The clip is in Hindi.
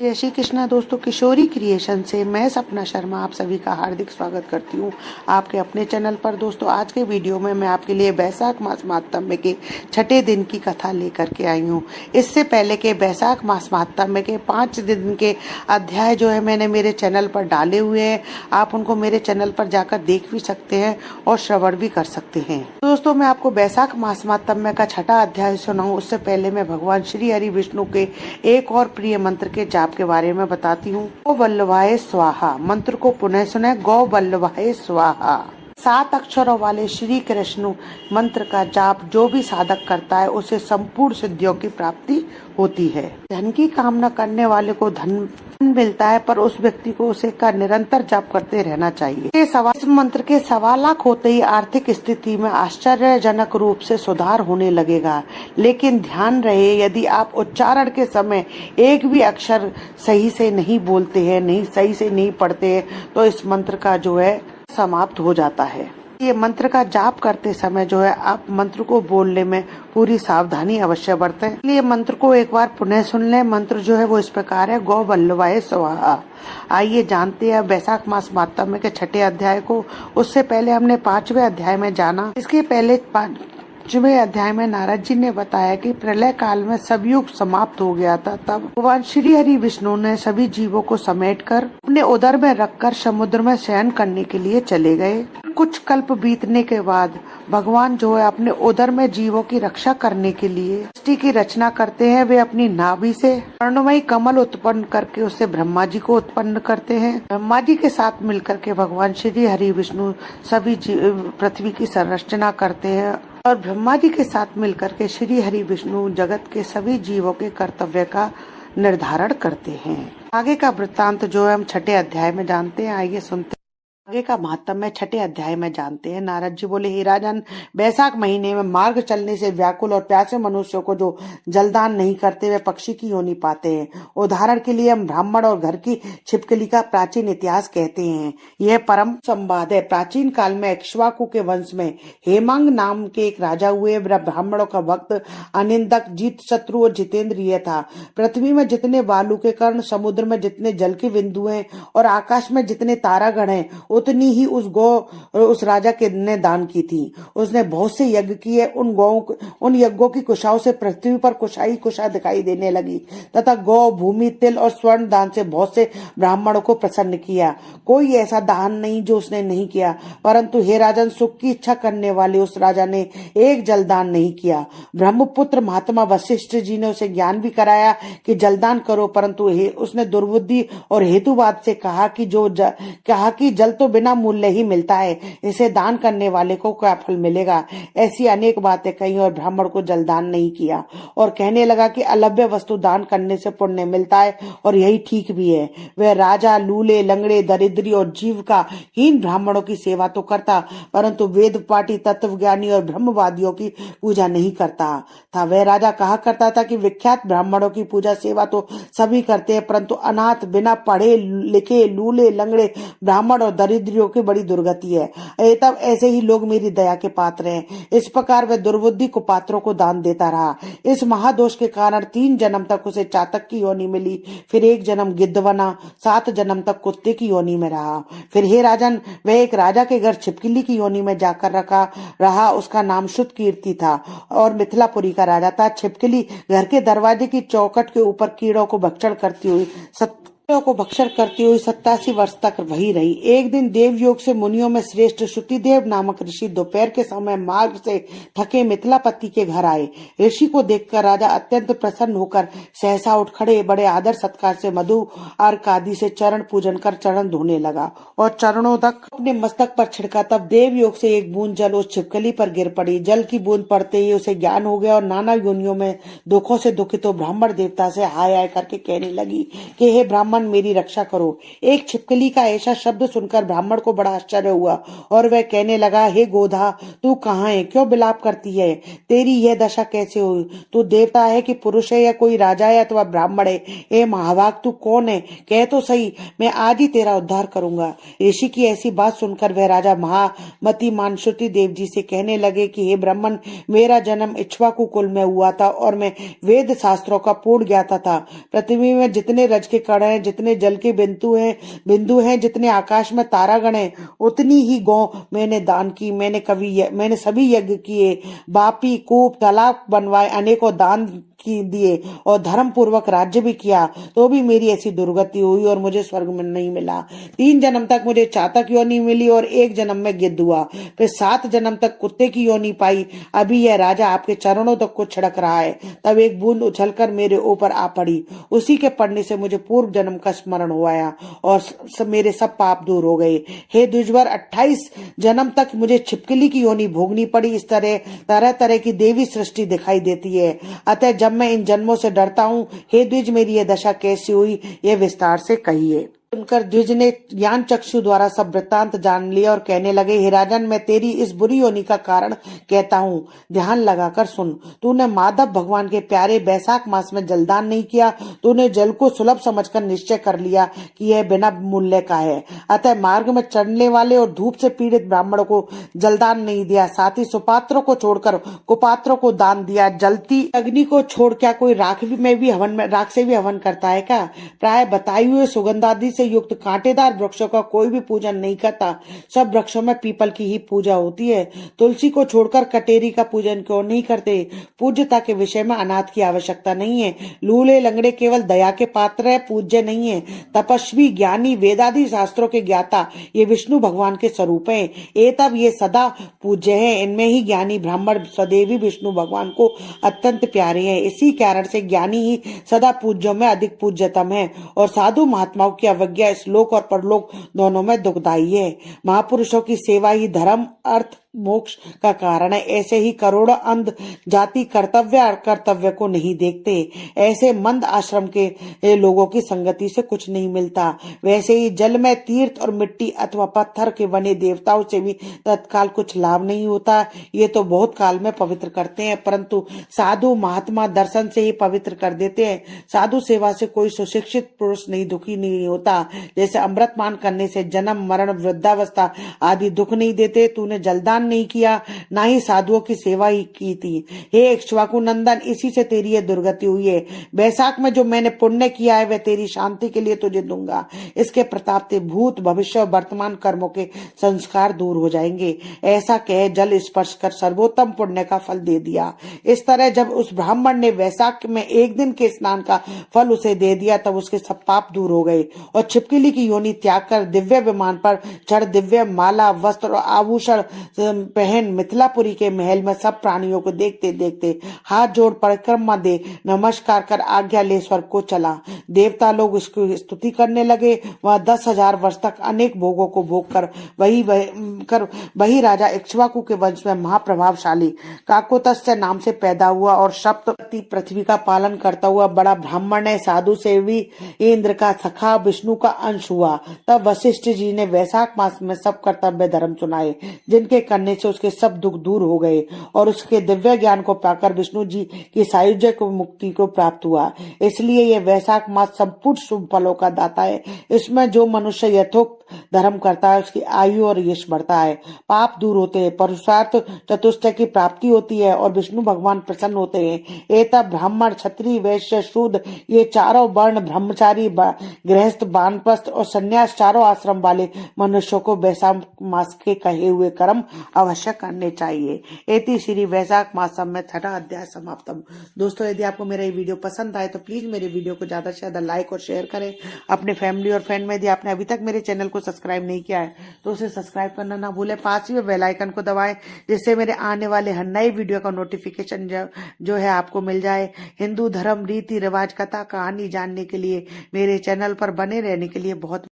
जय श्री कृष्णा दोस्तों, किशोरी क्रिएशन से मैं सपना शर्मा आप सभी का हार्दिक स्वागत करती हूँ आपके अपने चैनल पर। दोस्तों, आज के वीडियो में मैं आपके लिए बैसाख मास महात्म्य के छठे दिन की कथा लेकर के आई हूँ। इससे पहले के बैसाख मास महात्म्य के 5 दिन के अध्याय जो है मैंने मेरे चैनल पर डाले हुए हैं। आप उनको मेरे चैनल पर जाकर देख भी सकते हैं और श्रवण भी कर सकते हैं। दोस्तों, मैं आपको बैसाख मास महात्म्य का छठा अध्याय सुनाऊं उससे पहले मैं भगवान श्री हरि विष्णु के एक और प्रिय मंत्र के जाप के बारे में बताती हूँ। गौ वल्लभाय स्वाहा मंत्र को पुनः सुने। गौ वल्लभाय स्वाहा 7 अक्षरों वाले श्री कृष्ण मंत्र का जाप जो भी साधक करता है उसे संपूर्ण सिद्धियों की प्राप्ति होती है। धन की कामना करने वाले को धन मिलता है, पर उस व्यक्ति को उसे का निरंतर जाप करते रहना चाहिए। इस मंत्र के 1.25 लाख होते ही आर्थिक स्थिति में आश्चर्यजनक रूप से सुधार होने लगेगा। लेकिन ध्यान रहे, यदि आप उच्चारण के समय एक भी अक्षर सही से नहीं बोलते हैं, सही से नहीं पढ़ते हैं, तो इस मंत्र का जो है समाप्त हो जाता है। ये मंत्र का जाप करते समय जो है आप मंत्र को बोलने में पूरी सावधानी अवश्य बरतें। इसलिए मंत्र को एक बार पुनः सुन लें। मंत्र जो है वो इस प्रकार है। गौ वल्लभाय स्वाहा। आइए जानते हैं बैसाख मास महात्म्य के छठे अध्याय को। उससे पहले हमने 5वें अध्याय में जाना। इसके पहले 5वें अध्याय में नारद जी ने बताया कि प्रलय काल में सब युग समाप्त हो गया था। तब भगवान श्री हरि विष्णु ने सभी जीवों को समेटकर अपने उदर में रखकर समुद्र में शयन करने के लिए चले गए। कुछ कल्प बीतने के बाद भगवान जो है अपने उदर में जीवों की रक्षा करने के लिए सृष्टि की रचना करते हैं। वे अपनी नाभि से स्वर्णमयी कमल उत्पन्न करके उससे ब्रह्मा जी को उत्पन्न करते हैं। ब्रह्मा जी के साथ मिलकर के भगवान श्री हरि विष्णु सभी पृथ्वी की संरचना करते हैं और ब्रह्मा जी के साथ मिलकर के श्री हरि विष्णु जगत के सभी जीवों के कर्तव्य का निर्धारण करते हैं। आगे का वृत्तांत जो है हम छठे अध्याय में जानते हैं। आइए सुनते हैं। आगे का महात्म्य छठे अध्याय में जानते हैं। नारद जी बोले, हे राजन, बैसाख महीने में मार्ग चलने से व्याकुल और प्यासे मनुष्यों को जो जलदान नहीं करते वे पक्षी की योनि पाते हैं। उदाहरण के लिए हम ब्राह्मण और घर की छिपकली का प्राचीन इतिहास कहते हैं। यह परम संवाद है। प्राचीन काल में इक्ष्वाकु के वंश में हेमांग नाम के एक राजा हुए। ब्राह्मणों का भक्त, अनिंदक, जीत शत्रु और जितेंद्रिय था। पृथ्वी में जितने बालू के कर्ण, समुद्र में जितने जल के बिंदु हैं और आकाश में जितने तारागण हैं, उतनी ही उस राजा के ने दान की थी। उसने बहुत से यज्ञ किए। उन यज्ञों की कुशाओं से पृथ्वी पर कुशा दिखाई देने लगी तथा गौ, भूमि, तिल और स्वर्ण दान से बहुत से ब्राह्मणों को प्रसन्न किया। कोई ऐसा दान नहीं जो उसने नहीं किया। परंतु हे राजन, सुख की इच्छा करने वाले उस राजा ने एक जलदान नहीं किया। ब्रह्मपुत्र महात्मा वशिष्ठ जी ने उसे ज्ञान भी कराया कि जलदान करो, परंतु उसने दुर्बुद्धि और हेतुवाद से कहा कि जल तो बिना मूल्य ही मिलता है, इसे दान करने वाले को क्या फल मिलेगा। ऐसी अनेक बातें कही और ब्राह्मण को जलदान नहीं किया और कहने लगा कि अलभ्य वस्तु दान करने से पुण्य मिलता है और यही ठीक भी है। वह राजा लूले, लंगड़े, दरिद्री और जीविका हीन ब्राह्मणों की सेवा तो करता, परंतु वेद पाठी, तत्वज्ञानी और ब्रह्मवादियों की पूजा नहीं करता था। वह राजा कहा करता था कि विख्यात ब्राह्मणों की पूजा सेवा तो सभी करते हैं, परंतु अनाथ, बिना पढ़े लिखे, लूले, लंगड़े ब्राह्मण और दरिद्रियों की बड़ी दुर्गति है। तब ऐसे ही लोग मेरी दया के पात्र हैं। इस प्रकार वह दुर्बुद्धि को पात्रों को दान देता रहा। इस महादोष के कारण 3 जन्म तक उसे चातक की योनि मिली, फिर 1 जन्म गिद्ध बना, 7 जन्म तक कुत्ते की योनि में रहा। फिर हे राजन, वह एक राजा के घर छिपकली की योनि में जाकर रहा। उसका नाम शुद्ध कीर्ति था और मिथिलापुरी का राजा था। छिपकली घर के दरवाजे की चौखट के ऊपर कीड़ों को भक्षण करती हुई 87 वर्ष तक वही रही। एक दिन देवयोग से मुनियों में श्रेष्ठ श्रुतिदेव नामक ऋषि दोपहर के समय मार्ग से थके मिथिलापति के घर आए। ऋषि को देखकर राजा अत्यंत प्रसन्न होकर सहसा उठ खड़े, बड़े आदर सत्कार से मधु अर्घ आदि से चरण पूजन कर चरण धोने लगा और चरणों तक अपने मस्तक पर छिड़का। तब देवयोग से एक बूंद जल उस छिपकली पर गिर पड़ी। जल की बूंद पड़ते ही उसे ज्ञान हो गया और नाना योनियों में दुखों से दुखित ब्राह्मण देवता से हाय हाय करके कहने लगी कि हे ब्राह्मण, ब्राह्मण मेरी रक्षा करो। एक छिपकली का ऐसा शब्द सुनकर ब्राह्मण को बड़ा आश्चर्य हुआ और वह कहने लगा, हे गोधा, तू कहाँ है? क्यों विलाप करती है? तेरी यह दशा कैसे हुई? तू देवता है कि पुरुष है, या कोई राजा है अथवा ब्राह्मण है? ए महाभाग, तू कौन है? कह तो सही, मैं आज ही तेरा उद्धार करूंगा। ऋषि की ऐसी बात सुनकर वह राजा महामती मानश्रुति देव जी से कहने लगे कि हे ब्राह्मण, मेरा जन्म इक्ष्वाकु कुल में हुआ था और मैं वेद शास्त्रों का पूर्ण ज्ञाता था। पृथ्वी में जितने रज के कण हैं, जितने जल के बिंदु हैं, जितने आकाश में तारागण हैं, उतनी ही गौ मैंने दान की। मैंने सभी यज्ञ किए, बापी कूप तालाब बनवाए, अनेकों दान दिए और धर्म पूर्वक राज्य भी किया, तो भी मेरी ऐसी दुर्गति हुई और मुझे स्वर्ग में नहीं मिला। 3 जन्म तक मुझे चातक योनि मिली और 1 जन्म में गिद्ध हुआ, फिर 7 जन्म तक कुत्ते की योनि पाई। अभी यह राजा आपके चरणों तक को छिड़क रहा है। तब एक बूंद उछलकर मेरे ऊपर आ पड़ी। उसी के पड़ने से मुझे पूर्व जन्म का स्मरण हो आया और मेरे सब पाप दूर हो गए। हे द्विजवर, 28 जन्म तक मुझे छिपकली की योनि भोगनी पड़ी। इस तरह तरह की देवी सृष्टि दिखाई देती है। अतः जब मैं इन जन्मों से डरता हूँ, हे द्विज, मेरी यह दशा कैसी हुई, यह विस्तार से कहिए। सुनकर द्विज ने ज्ञान चक्षु द्वारा सब वृत्तांत जान लिया और कहने लगे, हे राजन, मैं तेरी इस बुरी योनि का कारण कहता हूँ, ध्यान लगाकर सुन। तूने माधव भगवान के प्यारे बैसाख मास में जलदान नहीं किया। तूने जल को सुलभ समझकर निश्चय कर लिया कि यह बिना मूल्य का है। अतः मार्ग में चढ़ने वाले और धूप से पीड़ित ब्राह्मणों को जलदान नहीं दिया। साथ ही सुपात्रों को छोड़कर कुपात्रों को दान दिया। जलती अग्नि को छोड़ क्या कोई राख से भी हवन करता है क्या? प्राय बताए हुए सुगंधादि से युक्त कांटेदार वृक्षों का कोई भी पूजन नहीं करता। सब वृक्षों में पीपल की ही पूजा होती है। तुलसी को छोड़कर कटेरी का पूजन क्यों नहीं करते? पूज्यता के विषय में अनाथ की आवश्यकता नहीं है। लूले लंगड़े केवल दया के पात्र है, पूज्य नहीं है। तपस्वी, ज्ञानी, वेदादि शास्त्रों के ज्ञाता, ये विष्णु भगवान के स्वरूप हैं। तब ये सदा पूज्य है। इनमें ही ज्ञानी ब्राह्मण सदैव विष्णु भगवान को अत्यंत प्यारे हैं। इसी कारण से ज्ञानी ही सदा पूज्यों में अधिक पूज्यतम है और साधु महात्माओं की अवज्ञा इस लोक और परलोक दोनों में दुखदायी है। महापुरुषों की सेवा ही धर्म, अर्थ, मोक्ष का कारण है। ऐसे ही करोड़ों अंध जाति कर्तव्य और कर्तव्य को नहीं देखते। ऐसे मंद आश्रम के लोगों की संगति से कुछ नहीं मिलता। वैसे ही जल में तीर्थ और मिट्टी अथवा पत्थर के बने देवताओं से भी तत्काल कुछ लाभ नहीं होता। ये तो बहुत काल में पवित्र करते हैं, परंतु साधु महात्मा दर्शन से ही पवित्र कर देते हैं। साधु सेवा से कोई सुशिक्षित पुरुष दुखी नहीं होता। जैसे अमृत पान करने से जन्म, मरण, वृद्धावस्था आदि दुख नहीं देते। तूने जलदान नहीं किया, ना ही साधुओं की सेवा ही की थी। हे इक्ष्वाकु नंदन, इसी से तेरी यह दुर्गति हुई है। बैसाख में जो मैंने पुण्य किया है वह तेरी शांति के लिए तुझे दूंगा। इसके प्रताप से भूत, भविष्य और वर्तमान कर्मों के संस्कार दूर हो जाएंगे। ऐसा कह जल स्पर्श कर सर्वोत्तम पुण्य का फल दे दिया। इस तरह जब उस ब्राह्मण ने वैशाख में 1 दिन के स्नान का फल उसे दे दिया, तब उसके सब पाप दूर हो गए और छिपकली की योनि त्याग कर दिव्य विमान पर चढ़ दिव्य माला, वस्त्र और आभूषण पहन मिथिलापुरी के महल में सब प्राणियों को देखते देखते हाथ जोड़ परिक्रमा दे नमस्कार कर आज्ञा ले स्वर्ग को चला। देवता लोग उसकी स्तुति करने लगे। वह 10,000 वर्ष तक अनेक भोगों को भोग कर वही राजा इक्ष्वाकु के वंश में महाप्रभावशाली काकोत्स्य नाम से पैदा हुआ और सप्तती पृथ्वी का पालन करता हुआ बड़ा ब्राह्मण है, साधु सेवी, इंद्र का सखा, विष्णु का अंश हुआ। तब वशिष्ठ जी ने वैशाख मास में सब कर्तव्य धर्म सुनाए, जिनके करने से उसके सब दुख दूर हो गए और उसके दिव्य ज्ञान को पाकर विष्णु जी की सायुज्य को मुक्ति को प्राप्त हुआ। इसलिए यह वैशाख मास संपूर्ण शुभ फलों का दाता है। इसमें जो मनुष्य यथोक्त धर्म करता है उसकी आयु और यश बढ़ता है, पाप दूर होते हैं, पुरुषार्थ चतुष्टय की प्राप्ति होती है और विष्णु भगवान प्रसन्न होते हैं। एतब ब्राह्मण, क्षत्रिय, वैश्य, शूद्र, ये चारों वर्ण, ब्रह्मचारी, गृहस्थ, वानप्रस्थ और संन्यास, चारों आश्रम वाले मनुष्यों को वैशाख मास के कहे हुए कर्म अवश्य करने चाहिए। एति श्री वैशाख मासम में 6ठा अध्याय समाप्तम। दोस्तों, यदि आपको मेरा ये वीडियो पसंद आए तो प्लीज मेरे वीडियो को ज्यादा से ज्यादा लाइक और शेयर करें अपने फैमिली और फ्रेंड में। यदि आपने अभी तक मेरे चैनल को सब्सक्राइब नहीं किया है तो उसे सब्सक्राइब करना ना भूलें। पास ही में बेल आइकन को दबाएं जिससे मेरे आने वाले हर नए वीडियो का नोटिफिकेशन जो है आपको मिल जाए। हिंदू धर्म, रीति रिवाज, कथा, कहानी जानने के लिए मेरे चैनल पर बने रहने के लिए बहुत